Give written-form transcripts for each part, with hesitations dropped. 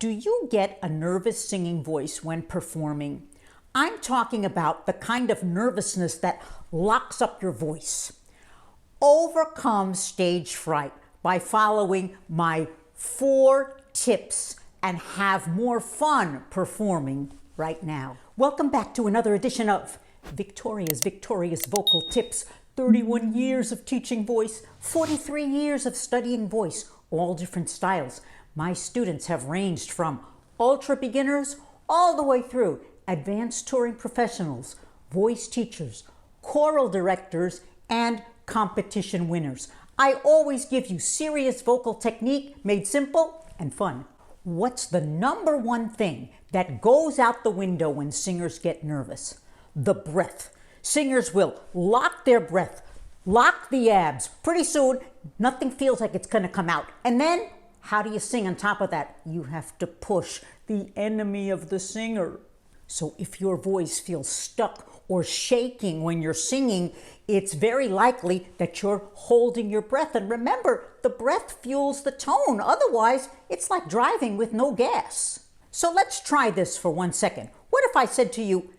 Do you get a nervous singing voice when performing? I'm talking about the kind of nervousness that locks up your voice. Overcome stage fright by following my 4 tips and have more fun performing right now. Welcome back to another edition of Victoria's Vocal Tips. 31 years of teaching voice, 43 years of studying voice, all different styles. My students have ranged from ultra beginners all the way through advanced touring professionals, voice teachers, choral directors, and competition winners. I always give you serious vocal technique made simple and fun. What's the number one thing that goes out the window when singers get nervous? The breath. Singers will lock their breath, lock the abs. Pretty soon, nothing feels like it's gonna come out. And then, how do you sing on top of that? You have to push, the enemy of the singer. So if your voice feels stuck or shaking when you're singing, it's very likely that you're holding your breath. And remember, the breath fuels the tone. Otherwise, it's like driving with no gas. So let's try this for 1 second. What if I said to you,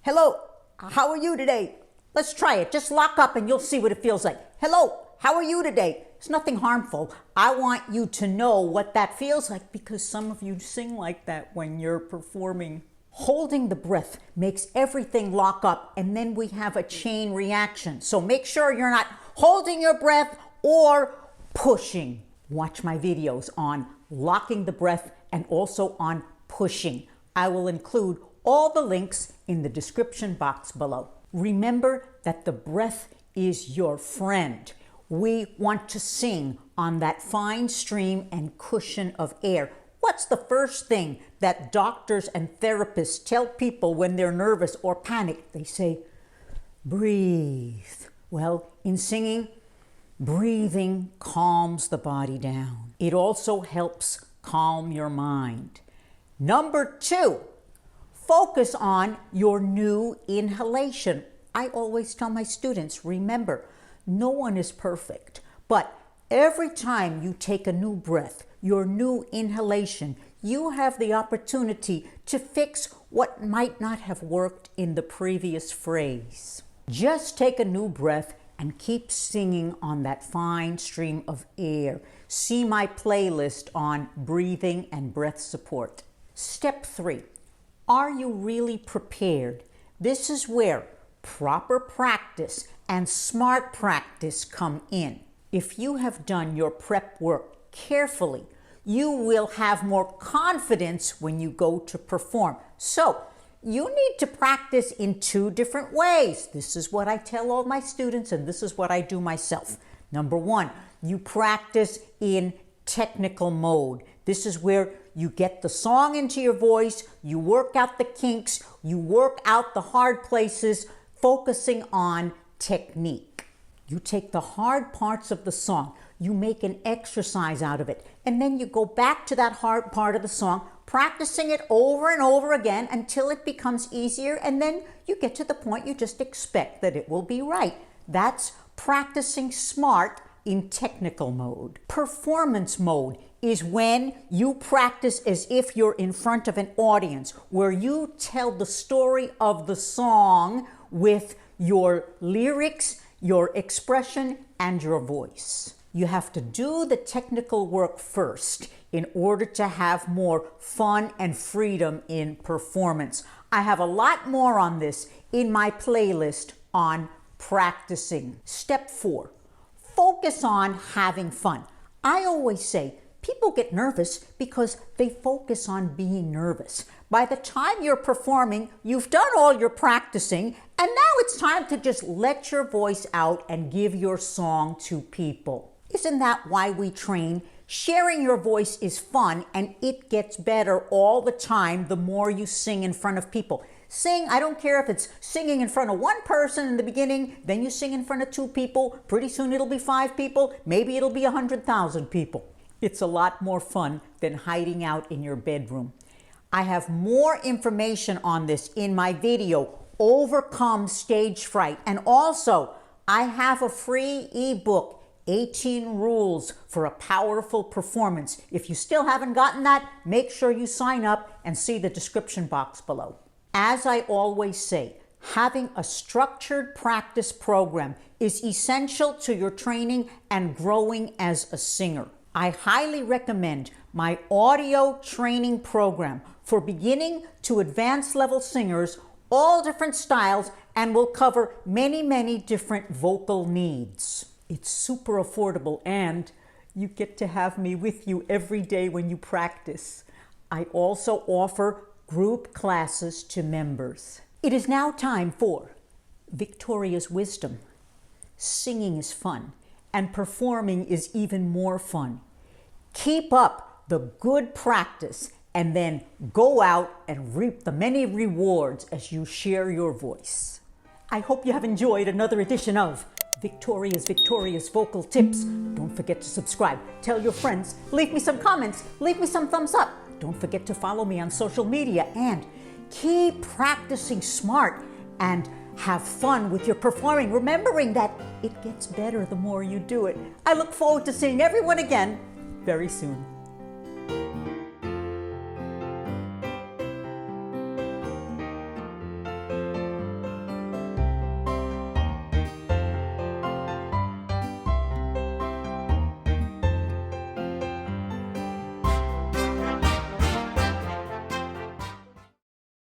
"Hello, how are you today?" Let's try it. Just lock up and you'll see what it feels like. "Hello, how are you today?" It's nothing harmful. I want you to know what that feels like because some of you sing like that when you're performing. Holding the breath makes everything lock up, and then we have a chain reaction. So make sure you're not holding your breath or pushing. Watch my videos on locking the breath and also on pushing. I will include all the links in the description box below. Remember that the breath is your friend. We want to sing on that fine stream and cushion of air. What's the first thing that doctors and therapists tell people when they're nervous or panicked? They say, breathe. Well, in singing, breathing calms the body down. It also helps calm your mind. Number 2, focus on your new inhalation. I always tell my students, remember, no one is perfect, but every time you take a new breath, your new inhalation, you have the opportunity to fix what might not have worked in the previous phrase. Just take a new breath and keep singing on that fine stream of air. See my playlist on breathing and breath support. Step 3, are you really prepared? This is where proper practice and smart practice come in. If you have done your prep work carefully, you will have more confidence when you go to perform. So you need to practice in 2 different ways. This is what I tell all my students, and this is what I do myself. Number 1, you practice in technical mode. This is where you get the song into your voice, you work out the kinks, you work out the hard places, focusing on technique. You take the hard parts of the song, you make an exercise out of it, and then you go back to that hard part of the song, practicing it over and over again until it becomes easier, and then you get to the point you just expect that it will be right. That's practicing smart in technical mode. Performance mode is when you practice as if you're in front of an audience, where you tell the story of the song with your lyrics, your expression, and your voice. You have to do the technical work first in order to have more fun and freedom in performance. I have a lot more on this in my playlist on practicing. Step 4, focus on having fun. I always say, people get nervous because they focus on being nervous. By the time you're performing, you've done all your practicing, and now it's time to just let your voice out and give your song to people. Isn't that why we train? Sharing your voice is fun, and it gets better all the time the more you sing in front of people. Sing, I don't care if it's singing in front of 1 person in the beginning, then you sing in front of 2 people, pretty soon it'll be 5 people, maybe it'll be 100,000 people. It's a lot more fun than hiding out in your bedroom. I have more information on this in my video, Overcome Stage Fright. And also, I have a free ebook, 18 rules for a powerful performance. If you still haven't gotten that, make sure you sign up and see the description box below. As I always say, having a structured practice program is essential to your training and growing as a singer. I highly recommend my audio training program for beginning to advanced level singers, all different styles, and will cover many different vocal needs. It's super affordable, and you get to have me with you every day when you practice. I also offer group classes to members. It is now time for Victoria's Wisdom. Singing is fun, and performing is even more fun. Keep up the good practice and then go out and reap the many rewards as you share your voice. I hope you have enjoyed another edition of Victoria's Vocal Tips. Don't forget to subscribe, tell your friends, leave me some comments, leave me some thumbs up. Don't forget to follow me on social media, and keep practicing smart and have fun with your performing, remembering that it gets better the more you do it. I look forward to seeing everyone again very soon.